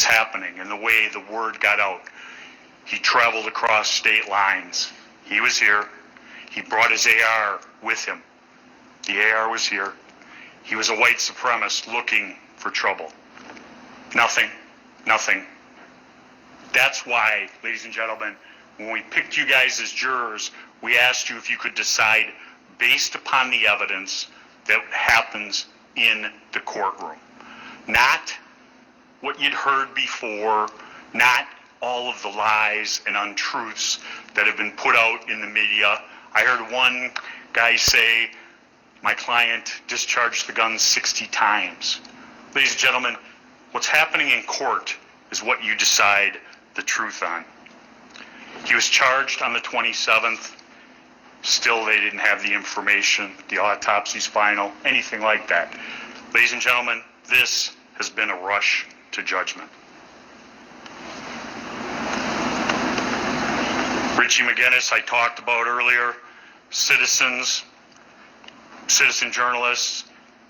happening and the way the word got out. He traveled across state lines. He was here. He brought his AR with him. The AR was here. He was a white supremacist looking for trouble. Nothing. That's why, ladies and gentlemen, when we picked you guys as jurors, we asked you if you could decide based upon the evidence that happens in the courtroom. Not what you'd heard before, not all of the lies and untruths that have been put out in the media. I heard one guy say, my client discharged the gun 60 times. Ladies and gentlemen, what's happening in court is what you decide the truth on. He was charged on the 27th. Still, they didn't have the information, the autopsy's final, anything like that. Ladies and gentlemen, this has been a rush to judgment. Richie McGinnis, I talked about earlier, citizen journalists.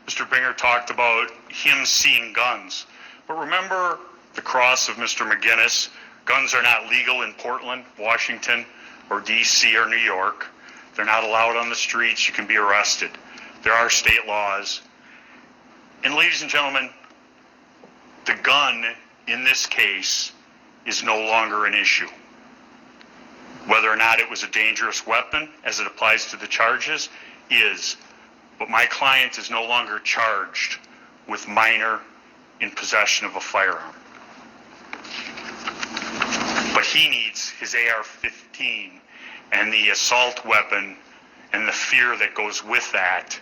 Mr. Binger talked about him seeing guns. But remember the cross of Mr. McGinnis. Guns are not legal in Portland, Washington, or D.C. or New York. They're not allowed on the streets. You can be arrested. There are state laws. And ladies and gentlemen, the gun in this case is no longer an issue. Whether or not it was a dangerous weapon, as it applies to the charges, is. But my client is no longer charged with minor in possession of a firearm. But he needs his AR-15 and the assault weapon and the fear that goes with that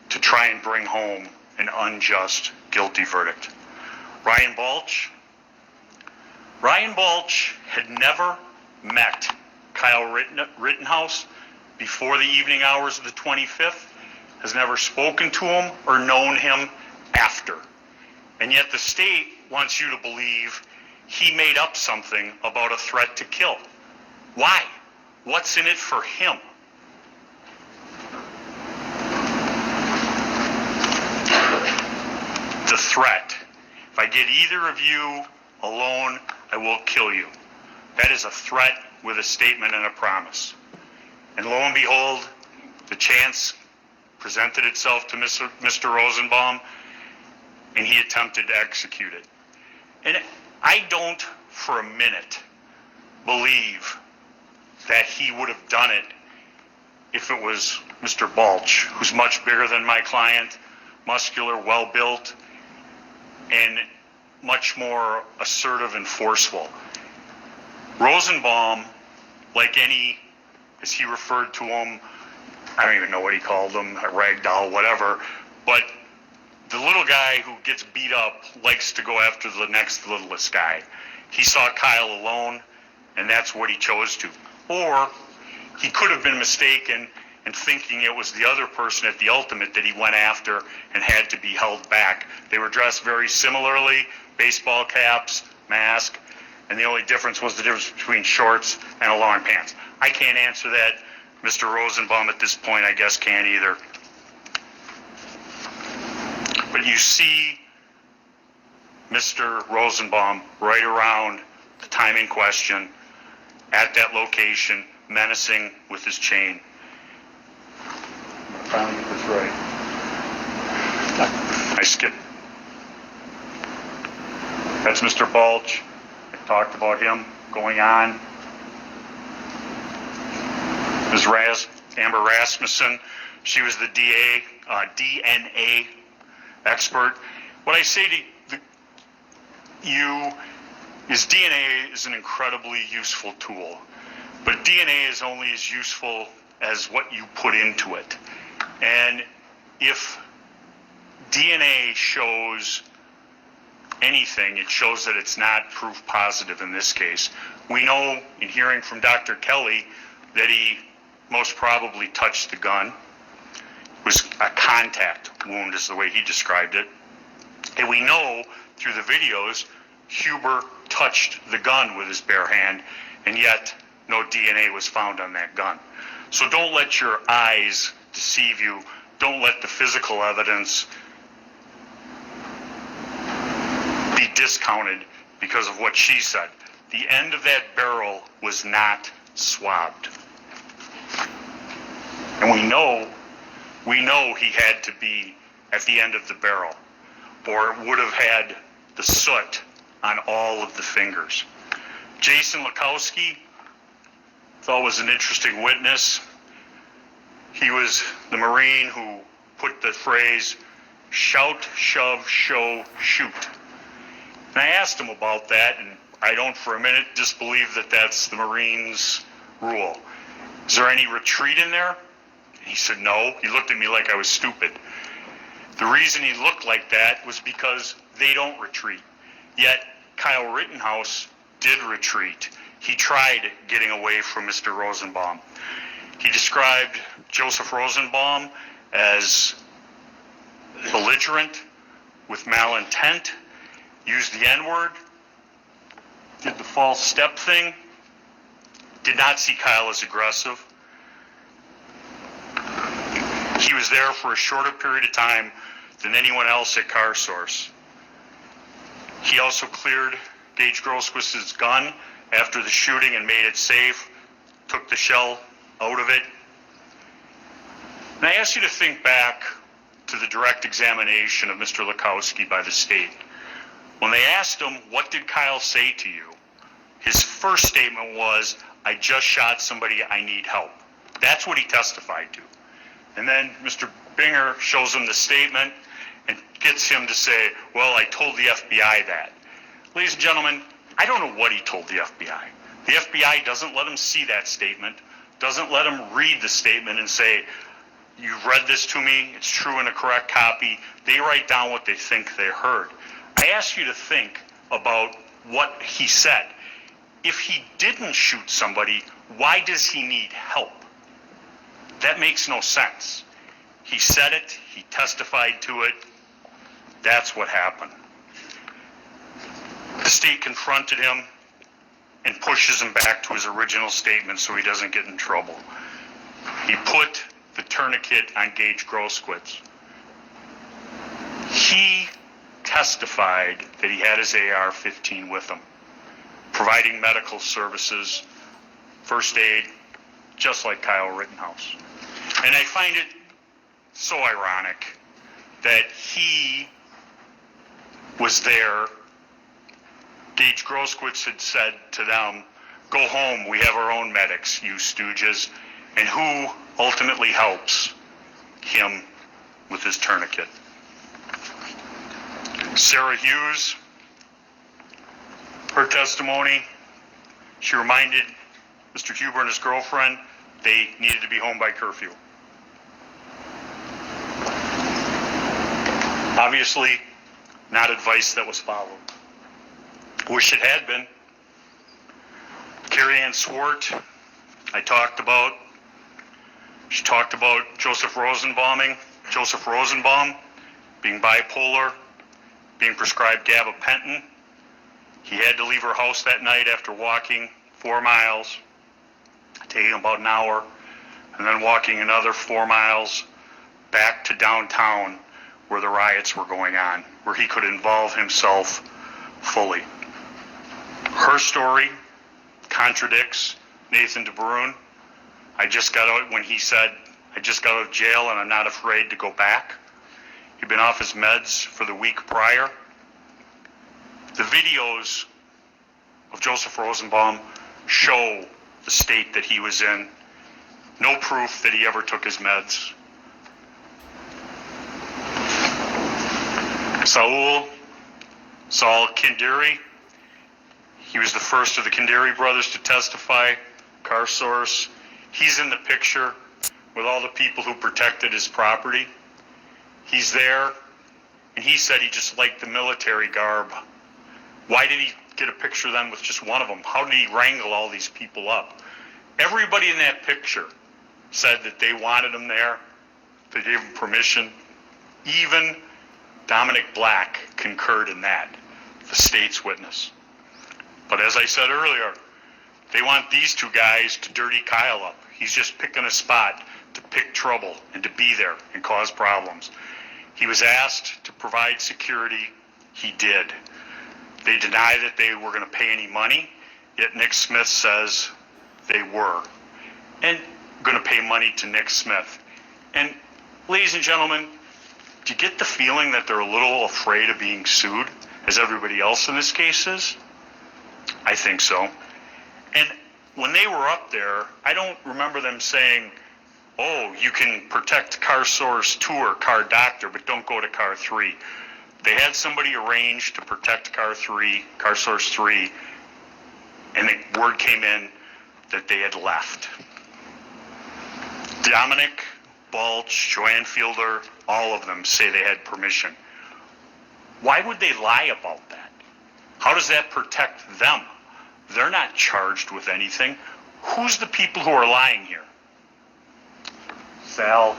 to try and bring home an unjust, guilty verdict. Ryan Balch had never met Kyle Rittenhouse before the evening hours of the 25th, has never spoken to him or known him after. And yet the state wants you to believe he made up something about a threat to kill. Why? What's in it for him? The threat. If I get either of you alone, I will kill you. That is a threat with a statement and a promise. And lo and behold, the chance presented itself to Mr. Rosenbaum, and he attempted to execute it. And I don't for a minute believe that he would have done it if it was Mr. Balch, who's much bigger than my client, muscular, well-built, and much more assertive and forceful. Rosenbaum, like any, as he referred to him, I don't even know what he called him, a ragdoll, whatever, but the little guy who gets beat up likes to go after the next littlest guy. He saw Kyle alone, and that's what he chose to. Or he could have been mistaken and thinking it was the other person at the ultimate that he went after and had to be held back. They were dressed very similarly, baseball caps, mask, and the only difference was the difference between shorts and a long pants. I can't answer that. Mr. Rosenbaum at this point, I guess, can't either. But you see Mr. Rosenbaum right around the time in question at that location, menacing with his chain. I finally get this right. I skipped. That's Mr. Balch. I talked about him going on. Ms. Amber Rasmussen, she was the DNA expert. What I say to you is DNA is an incredibly useful tool, but DNA is only as useful as what you put into it. And if DNA shows anything, it shows that it's not proof positive in this case. We know in hearing from Dr. Kelly that he most probably touched the gun. It was a contact wound is the way he described it. And we know through the videos, Huber touched the gun with his bare hand, and yet no DNA was found on that gun. So don't let your eyes deceive you. Don't let the physical evidence be discounted because of what she said. The end of that barrel was not swabbed. And we know he had to be at the end of the barrel, or it would have had the soot on all of the fingers. Jason Lukowski, thought was an interesting witness. He was the Marine who put the phrase, shout, shove, show, shoot. And I asked him about that, and I don't for a minute disbelieve that that's the Marines' rule. Is there any retreat in there? He said no. He looked at me like I was stupid. The reason he looked like that was because they don't retreat. Yet Kyle Rittenhouse did retreat. He tried getting away from Mr. Rosenbaum. He described Joseph Rosenbaum as belligerent, with malintent, used the N-word, did the false step thing, did not see Kyle as aggressive. He was there for a shorter period of time than anyone else at CarSource. He also cleared Gage Grosquist's gun after the shooting and made it safe, took the shell out of it. And I ask you to think back to the direct examination of Mr. Lukowski by the state. When they asked him, what did Kyle say to you? His first statement was, I just shot somebody, I need help. That's what he testified to. And then Mr. Binger shows him the statement and gets him to say, well, I told the FBI that. Ladies and gentlemen, I don't know what he told the FBI. The FBI doesn't let him see that statement, doesn't let him read the statement and say, you've read this to me, it's true in a correct copy. They write down what they think they heard. I ask you to think about what he said. If he didn't shoot somebody, why does he need help? That makes no sense. He said it, he testified to it. That's what happened. The state confronted him and pushes him back to his original statement so he doesn't get in trouble. He put the tourniquet on Gage Grosquist. He testified that he had his AR-15 with him, providing medical services, first aid, just like Kyle Rittenhouse. And I find it so ironic that he was there. Gage Grosquist had said to them, go home, we have our own medics, you stooges. And who ultimately helps him with his tourniquet? Sarah Hughes, her testimony, she reminded Mr. Huber and his girlfriend they needed to be home by curfew. Obviously, not advice that was followed. Wish it had been. Carrie Ann Swart, I talked about. She talked about Joseph Rosenbaum being bipolar, being prescribed gabapentin. He had to leave her house that night after walking 4 miles, taking about an hour, and then walking another 4 miles back to downtown where the riots were going on, where he could involve himself fully. Her story contradicts Nathan DeBrune. I just got out when he said, I just got out of jail and I'm not afraid to go back. He'd been off his meds for the week prior. The videos of Joseph Rosenbaum show the state that he was in. No proof that he ever took his meds. Saul Kindiri, he was the first of the Kindiri brothers to testify. CarSource, he's in the picture with all the people who protected his property. He's there, and he said he just liked the military garb. Why did he get a picture then with just one of them? How did he wrangle all these people up? Everybody in that picture said that they wanted him there. They gave him permission. Even Dominic Black concurred in that, the state's witness. But as I said earlier, they want these two guys to dirty Kyle up. He's just picking a spot to pick trouble and to be there and cause problems. He was asked to provide security. He did. They deny that they were going to pay any money, yet Nick Smith says they were. And going to pay money to Nick Smith. And ladies and gentlemen, do you get the feeling that they're a little afraid of being sued, as everybody else in this case is? I think so. And when they were up there, I don't remember them saying, oh, you can protect car source 2 or car doctor, but don't go to car 3. They had somebody arranged to protect car 3, car source 3, and the word came in that they had left. Dominic, Balch, Joanne Fielder, all of them say they had permission. Why would they lie about that? How does that protect them? They're not charged with anything. Who's the people who are lying here? Sal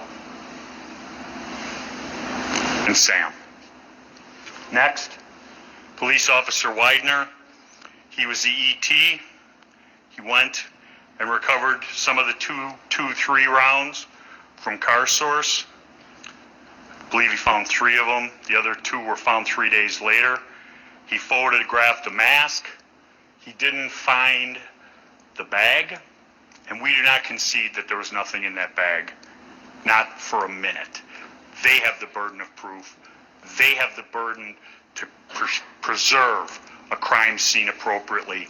and Sam. Next, Police Officer Widener. He was the ET. He went and recovered some of the 2-3 rounds from car source. I believe he found 3 of them. The other 2 were found 3 days later. He photographed a mask. He didn't find the bag, and we do not concede that there was nothing in that bag. Not for a minute. They have the burden of proof. They have the burden to preserve a crime scene appropriately,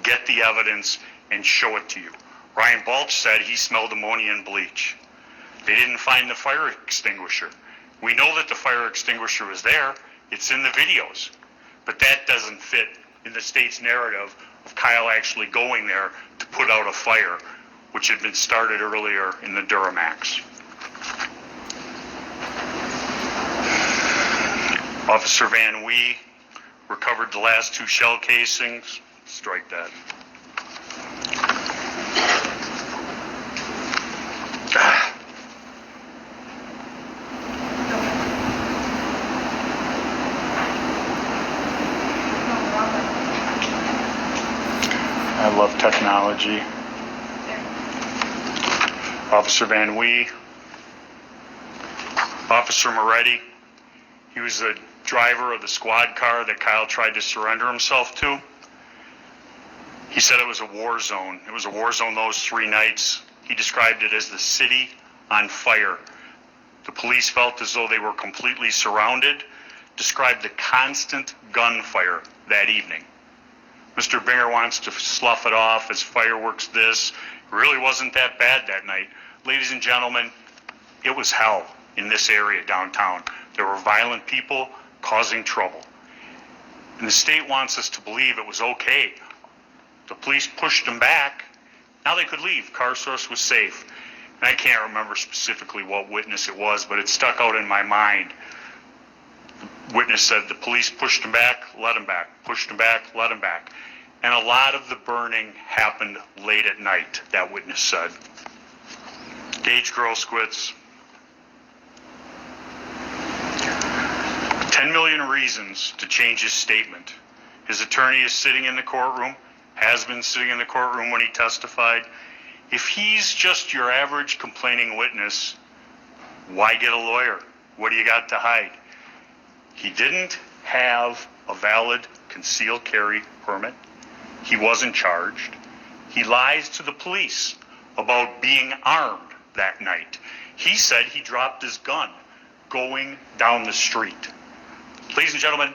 get the evidence, and show it to you. Ryan Balch said he smelled ammonia and bleach. They didn't find the fire extinguisher. We know that the fire extinguisher was there. It's in the videos. But that doesn't fit in the state's narrative of Kyle actually going there to put out a fire, which had been started earlier in the Duramax. Officer Van Wee recovered the last 2 shell casings. Strike that. I love technology. Officer Van Wee. Officer Moretti. He was the driver of the squad car that Kyle tried to surrender himself to. He said it was a war zone. It was a war zone those 3 nights. He described it as the city on fire. The police felt as though they were completely surrounded, described the constant gunfire that evening. Mr. Binger wants to slough it off as fireworks this. It really wasn't that bad that night. Ladies and gentlemen, it was hell in this area downtown. There were violent people causing trouble. And the state wants us to believe it was okay. The police pushed them back. Now they could leave. Car source was safe. And I can't remember specifically what witness it was, but it stuck out in my mind. The witness said the police pushed him back, let him back, pushed him back, let him back. And a lot of the burning happened late at night, that witness said. Gage Grosskowitz. 10 million reasons to change his statement. His attorney is sitting in the courtroom, has been sitting in the courtroom when he testified. If he's just your average complaining witness, why get a lawyer? What do you got to hide? He didn't have a valid concealed carry permit. He wasn't charged. He lies to the police about being armed that night. He said he dropped his gun going down the street. Ladies and gentlemen,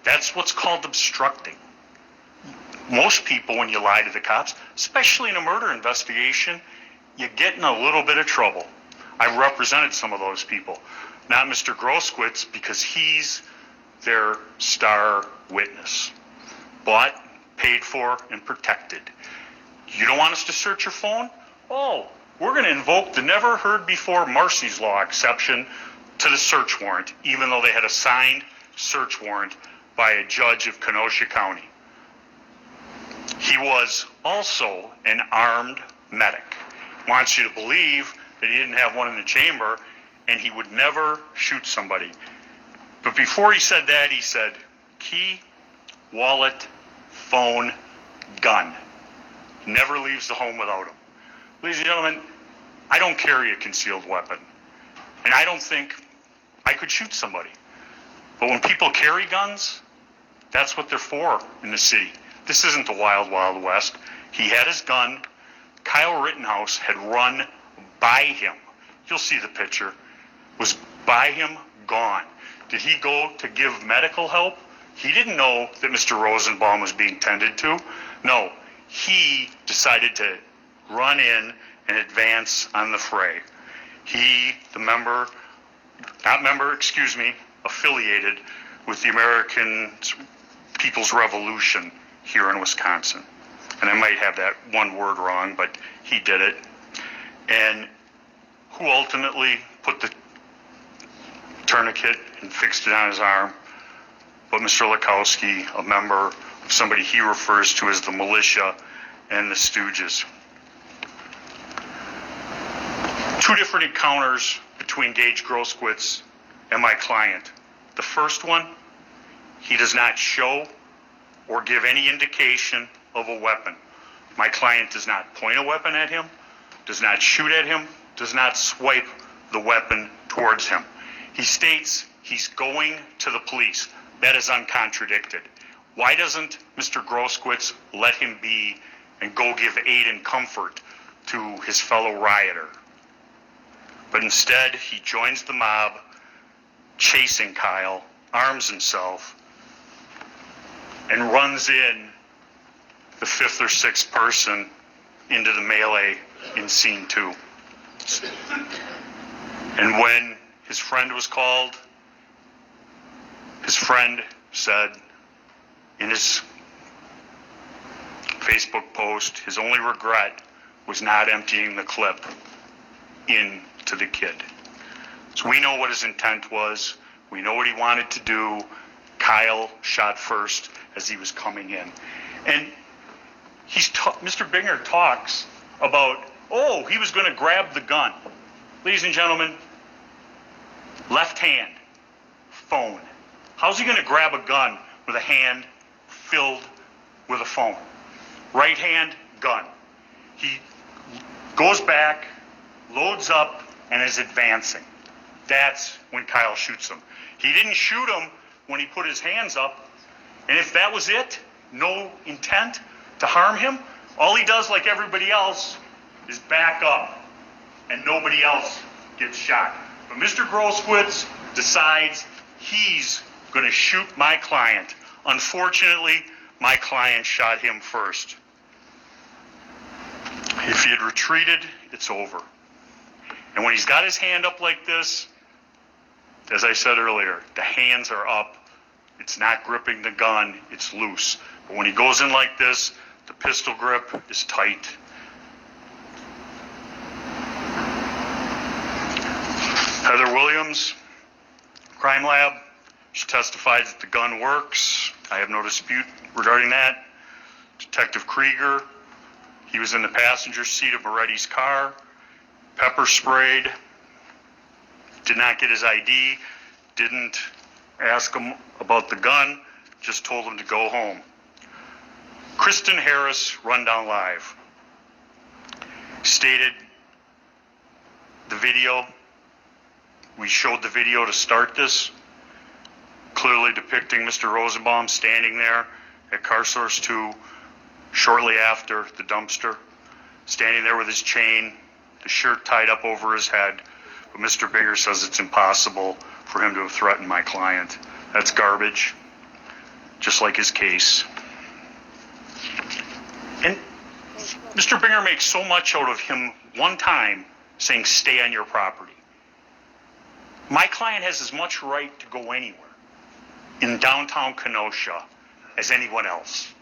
that's what's called obstructing. Most people, when you lie to the cops, especially in a murder investigation, you get in a little bit of trouble. I've represented some of those people. Not Mr. Grosskowitz, because he's their star witness, but paid for and protected. You don't want us to search your phone? Oh, we're going to invoke the never heard before Marcy's Law exception to the search warrant, even though they had a signed search warrant by a judge of Kenosha County. He was also an armed medic. Wants you to believe that he didn't have one in the chamber and he would never shoot somebody. But before he said that, he said, key, wallet, phone, gun. Never leaves the home without them. Ladies and gentlemen, I don't carry a concealed weapon. And I don't think I could shoot somebody. But when people carry guns, That's what they're for in the city. This isn't the wild, wild west. He had his gun. Kyle Rittenhouse had run by him. You'll see the picture. Was by him, gone. Did he go to give medical help? He didn't know that Mr. Rosenbaum was being tended to. No, he decided to run in and advance on the fray. He, affiliated with the American People's Revolution here in Wisconsin. And I might have that one word wrong, but he did it. And who ultimately put the tourniquet and fixed it on his arm? But Mr. Lukowski, a member of somebody he refers to as the militia and the Stooges. Two different encounters between Gage Grosskreutz and my client. The first one, he does not show or give any indication of a weapon. My client does not point a weapon at him, does not shoot at him, does not swipe the weapon towards him. He states he's going to the police. That is uncontradicted. Why doesn't Mr. Grosskreutz let him be and go give aid and comfort to his fellow rioter? But instead, he joins the mob, chasing Kyle, arms himself, and runs in the fifth or sixth person into the melee in scene 2. And when his friend was called, his friend said in his Facebook post, his only regret was not emptying the clip into the kid. So we know what his intent was. We know what he wanted to do. Kyle shot first as he was coming in. And Mr. Binger talks about, he was going to grab the gun. Ladies and gentlemen, left hand, phone. How's he going to grab a gun with a hand filled with a phone? Right hand, gun. He goes back, loads up, and is advancing. That's when Kyle shoots him. He didn't shoot him when he put his hands up, and if that was it, no intent to harm him, all he does, like everybody else, is back up, and nobody else gets shot. But Mr. Grosskreutz decides he's going to shoot my client. Unfortunately, my client shot him first. If he had retreated, it's over. And when he's got his hand up like this, as I said earlier, the hands are up. It's not gripping the gun, it's loose. But when he goes in like this, the pistol grip is tight. Heather Williams, Crime Lab, she testified that the gun works. I have no dispute regarding that. Detective Krieger, he was in the passenger seat of Moretti's car, pepper sprayed, did not get his ID, didn't ask him about the gun, just told him to go home. Kristen Harris, Rundown Live, stated the video, we showed the video to start this, clearly depicting Mr. Rosenbaum standing there at Car Source 2 shortly after the dumpster, standing there with his chain, the shirt tied up over his head. But Mr. Binger says it's impossible for him to have threatened my client. That's garbage, just like his case. And Mr. Binger makes so much out of him one time saying, stay on your property. My client has as much right to go anywhere in downtown Kenosha as anyone else.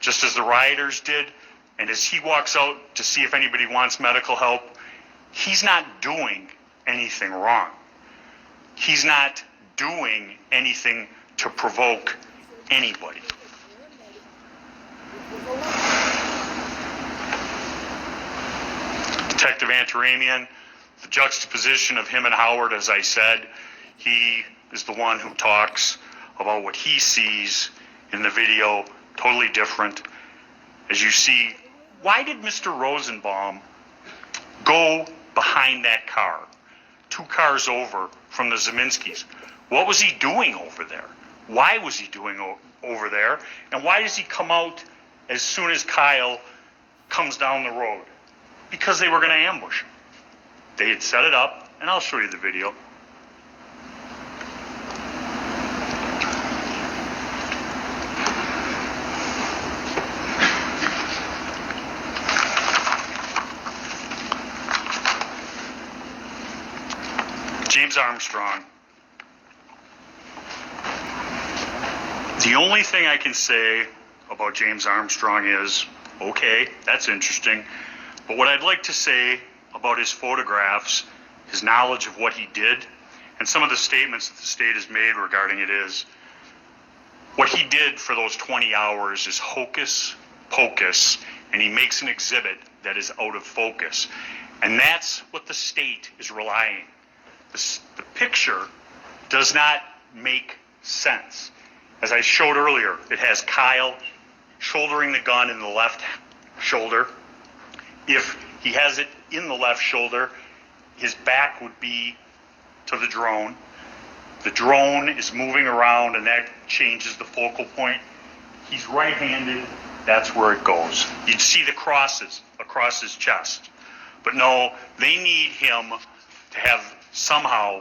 Just as the rioters did, and as he walks out to see if anybody wants medical help, he's not doing anything wrong. He's not doing anything to provoke anybody. Detective Antaramian, the juxtaposition of him and Howard, as I said, he is the one who talks about what he sees in the video, totally different. As you see, why did Mr. Rosenbaum go behind that car, 2 cars over from the Zeminskis? What was he doing over there? Why was he doing over there? And why does he come out as soon as Kyle comes down the road? Because they were going to ambush him. They had set it up, and I'll show you the video. James Armstrong. The only thing I can say about James Armstrong is, okay, that's interesting. But what I'd like to say about his photographs, his knowledge of what he did, and some of the statements that the state has made regarding it is, what he did for those 20 hours is hocus pocus, and he makes an exhibit that is out of focus. And that's what the state is relying. The picture does not make sense. As I showed earlier, it has Kyle shouldering the gun in the left shoulder. If he has it in the left shoulder, his back would be to the drone. The drone is moving around, and that changes the focal point. He's right-handed. That's where it goes. You'd see the crosses across his chest. But no, they need him to have somehow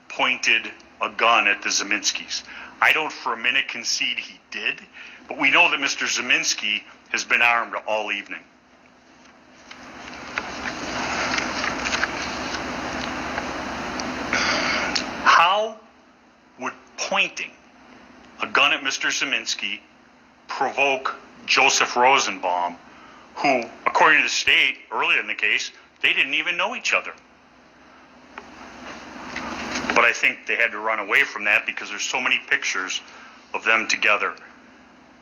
pointed a gun at the Zeminskis. I don't for a minute concede he did, but we know that Mr. Zeminski has been armed all evening. How would pointing a gun at Mr. Zeminski provoke Joseph Rosenbaum, who, according to the state, earlier in the case, they didn't even know each other? But I think they had to run away from that because there's so many pictures of them together.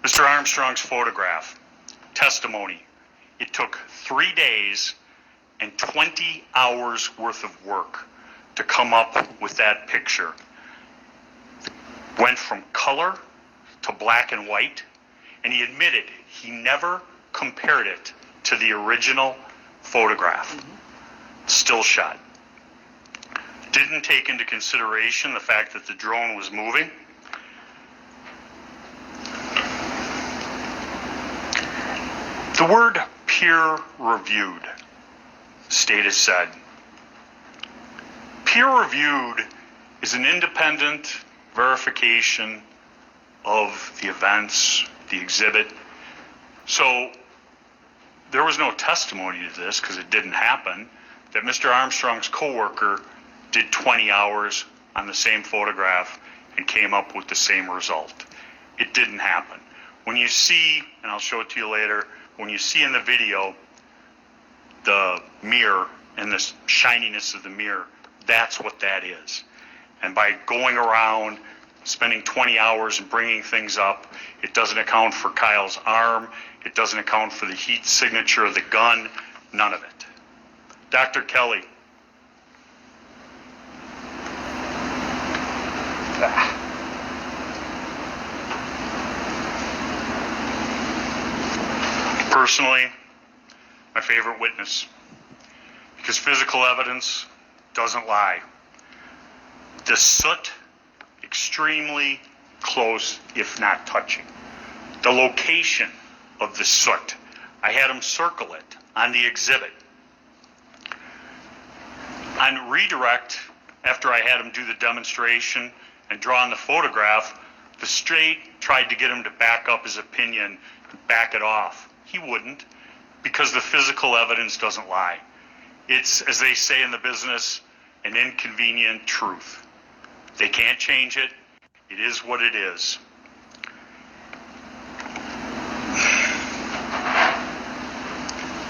Mr. Armstrong's photograph, testimony. It took 3 days and 20 hours worth of work to come up with that picture. Went from color to black and white, and he admitted he never compared it to the original photograph. Still shot. Didn't take into consideration the fact that the drone was moving. The word peer-reviewed, state has said. Peer-reviewed is an independent verification of the events, the exhibit. So there was no testimony to this because it didn't happen, that Mr. Armstrong's coworker did 20 hours on the same photograph and came up with the same result. It didn't happen. When you see, and I'll show it to you later, when you see in the video the mirror and the shininess of the mirror, that's what that is. And by going around, spending 20 hours and bringing things up, it doesn't account for Kyle's arm, it doesn't account for the heat signature of the gun, none of it. Dr. Kelly. Personally, my favorite witness, because physical evidence doesn't lie. The soot, extremely close, if not touching. The location of the soot, I had him circle it on the exhibit. On redirect, after I had him do the demonstration and draw on the photograph, the state tried to get him to back up his opinion and back it off. He wouldn't, because the physical evidence doesn't lie. It's, as they say in the business, an inconvenient truth. They can't change it. It is what it is.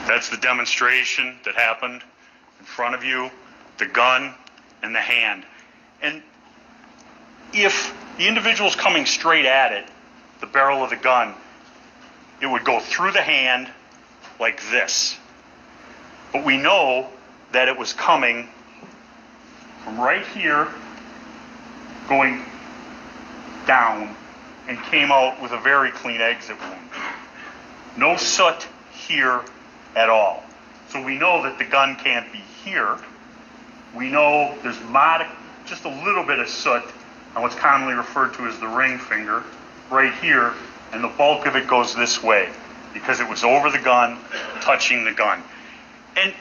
That's the demonstration that happened in front of you, the gun and the hand. And if the individual's coming straight at it, the barrel of the gun, it would go through the hand like this. But we know that it was coming from right here, going down, and came out with a very clean exit wound. No soot here at all. So we know that the gun can't be here. We know there's just a little bit of soot on what's commonly referred to as the ring finger, right here, and the bulk of it goes this way because it was over the gun, touching the gun. And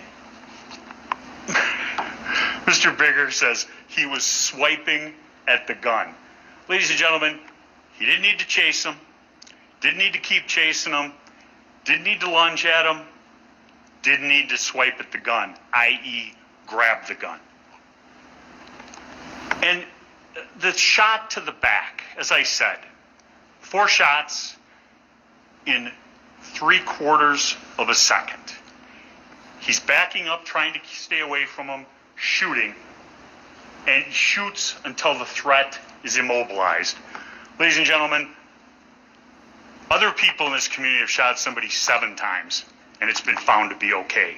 Mr. Bigger says he was swiping at the gun. Ladies and gentlemen, he didn't need to chase him, didn't need to keep chasing him, didn't need to lunge at him, didn't need to swipe at the gun, i.e. grab the gun. And the shot to the back, as I said, 4 shots in 3/4 of a second. He's backing up, trying to stay away from him, shooting, and shoots until the threat is immobilized. Ladies and gentlemen, other people in this community have shot somebody 7 times, and it's been found to be okay.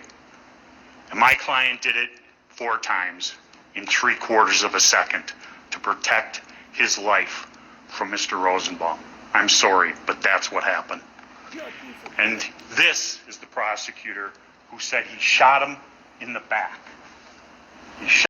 And my client did it 4 times in 3/4 of a second to protect his life from Mr. Rosenbaum. I'm sorry, but that's what happened. And this is the prosecutor who said he shot him in the back. He shot